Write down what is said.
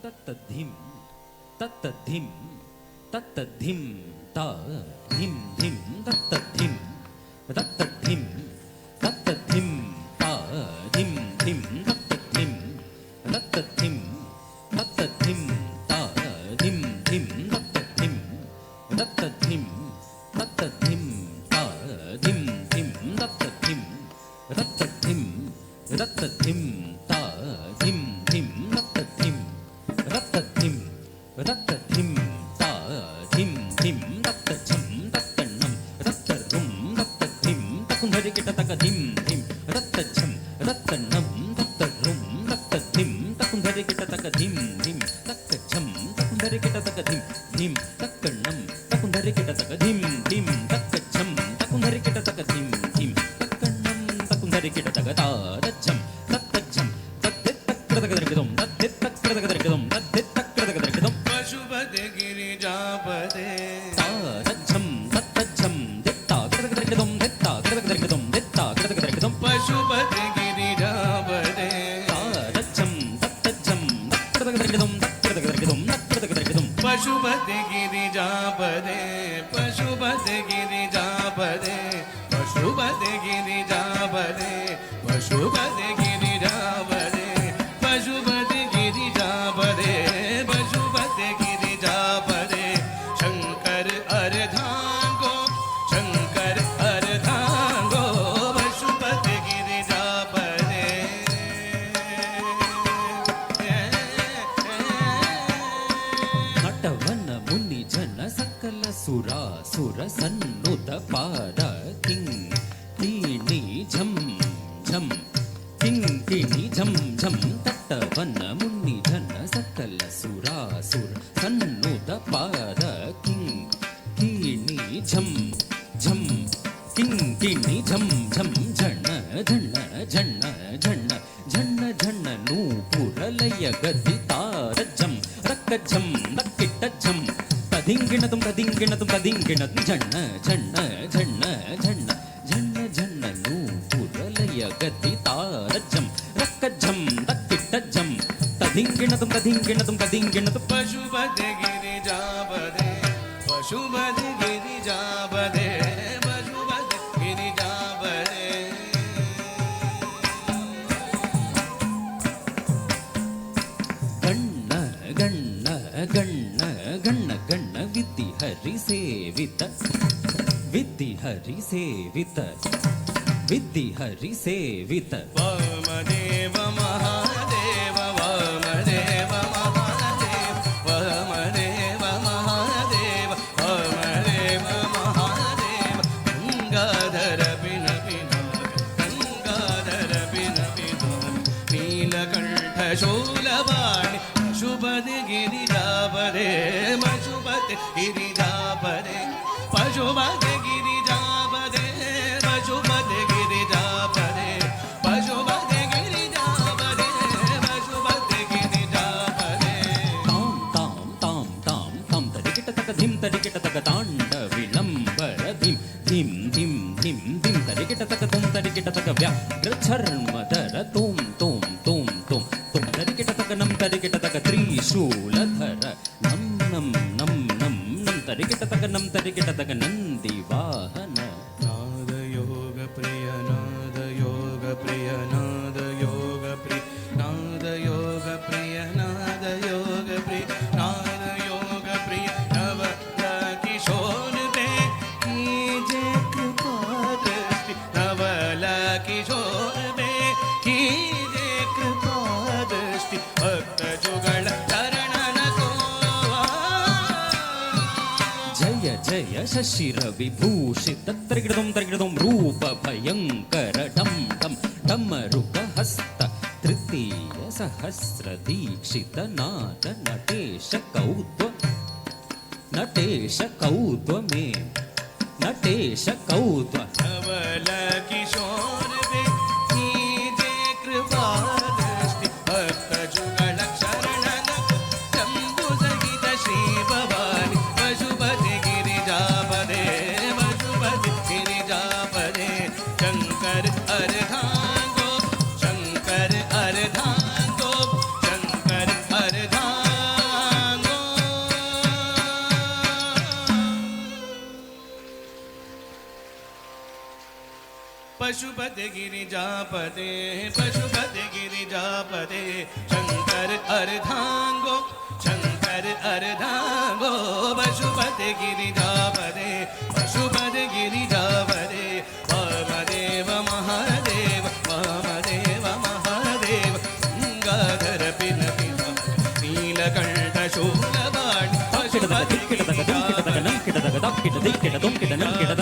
तत्तद्धिं तत्तद्धिं तत्तद्धिं ता धिं धिं तत्तद्धिं तत्तद्धिं तत्तद्धिं ता धिं धिं तत्तद्धिं तत्तद्धिं तत्तद्धिं ता धिं धिं तत्तद्धिं तत्तद्धिं तत्तद्धिं ता धिं धिं तत्तद्धिं तत्तद्धिं तत्तद्धिं ता धिं धिं तत्तद्धिं तत्तद्धिं तत्तद्धिं ता धिं धिं तत्तच्छं तत्तन्नं तत्तर्रुं तत्तद्धिं तकुन्धरिकिटतकधिं धिं तत्तच्छं तत्तन्नं तत्तर्रुं तत्तद्धिं तकुन्धरिकिटतकधिं धिं तत्तच्छं तकुन्धरिकिटतकधिं धिं तत्कण्णं तकुन्धरिकिटतकधिं धिं तत्तच्छं तकुन्धरिकिटतकधिं धिं तत्कण्णं तकुन्धरिकिटतकतादच्छं तत्तच्छं तत्तित्तक्रतकदर्गदं तत्तित्तक्रतकदर्गदं तत्तित्तक्रतकदर्गदं पशुपते गिरिजापते तादच्छं तत्तच्छं दित्ताक्रतकदर्गदं दित्ताक्रतकदर्गदं दित्ताक्रतकदर्गदं पशुपते गिरिजापते तादच्छं तत्तच्छं तत्क्रतकदर्गदं तत्क्रतकदर्गदं तत्क्रतकदर्गदं पशुपते गिरिजापते पशुपते गिरिजापते पशुपते गिरिजापते पशुपते गिरिजापते पशुपते गिरिजापते पशुपते गिरिजापते शंकर अर्धांगो शंकर अर्धांगो पशुपते गिरिजापते नटवन मुनि जन सकल सुरा सुर सन्नुत पाद किं कीणी झम झम किं कीणी झम झम तटवन मुनि जन सकल सुरा सुर सन्नुत पाद किं कीणी झम झम किं कीणी झम झम झण झण झण झण झण झण नूपुरलय गति तारजम रक्कझम रक्किट्टझम तदिंगिणतुं तदिंगिणतुं तदिंगिणतुं झण झण झण झण झण झण नूपुरलय गति तारजम रक्कझम रक्किट्टझम तदिंगिणतुं तदिंगिणतुं तदिंगिणतुं पशुपते गिरिजापते पशुपते गिरिजापते पशुपते गिरिजापते गण्ण गण्ण गण्ण गण्ण गण्ण विद्धि हरि सेवित विद्धि हरि सेवित विद्धि हरि सेवित वामदेव महादेव वामदेव महादेव वामदेव महादेव वामदेव महादेव गंगाधर बिन गंगाधर बिन नीलकंठ शूलवाणी पशुपते गिरिजापते पशुपते गिरिजापते पशुपते गिरिजापते पशुपते गिरिजापते पशुपते गिरिजापते पशुपते गिरिजापते तां तां तां तां तां तरिकिटतकधिं तरिकिटतक ताण्डविलम्बर धिं धिं धिं धिं धिं तरिकिटतकतुं तरिकिटतक व्याघ्रचर्मधर तुं तुं तुं तुं तुं तरिकिटतकनं तरिकिटतक त्रिशूलधर नं नं नं नं नं तरिकिटतकनं तरिकिटतक नन्दिवाहन नादयोग प्रिय नादयोग प्रिय नादयोग प्रिय नादयोग प्रिय नादयोग प्रिय नादयोग प्रिय नव किशोर पे कीजे कृपा दृष्टि नवल किशोर पे कीजे कृपा दृष्टि भक्त जुगल चरणन को जय जय शशिरविभूषित त्रिगृतं रूप भयङ्कर डं डं डमरुकहस्त तृतीय सहस्र दीक्षित नाद नटेश कौत्व मे नटेश कौत्व नवल किशोर पे कीजे कृपा दृष्टि भक्त जुगल शरणन शंभु सहित श्री भवानी पशुपते गिरिजापते पशुपते गिरिजापते शंकर अर्धांगो शंकर अर्धांगो शंकर अर्धांगो पशुपति गिरिजापते पशुपति गिरिजापते शंकर अर्धांगो शंकर अर्धांगो पशुपति गिरिजापते पशुपति गिरिजापते वामदेव महादेव वामदेव महादेव गंगाधर पिनपिन नीलकंठ शूलवाणी ಕಿಟದಗ ದಿಕ್ಕಿಟದಗ ದುಂಕಿಟದಗ ನಂಕಿಟದಗ ದಕ್ಕಿಟ ದಿಕ್ಕಿಟ ದುಂಕಿಟ ನಂಕಿಟದ